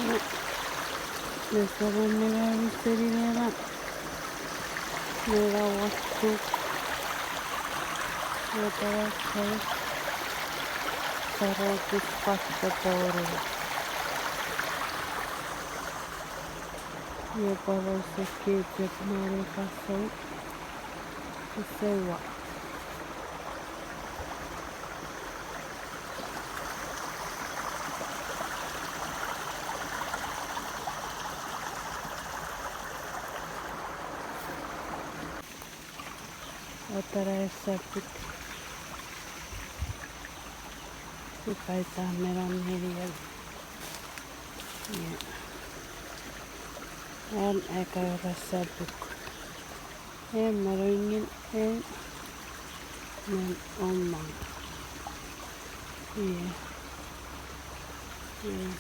Nah, questa pannella vista di nera waktu saya 140 ya kalau sekejap mereka sewa 新しくipaitan meron hiriyan en eka rasabuk en marungin en men omang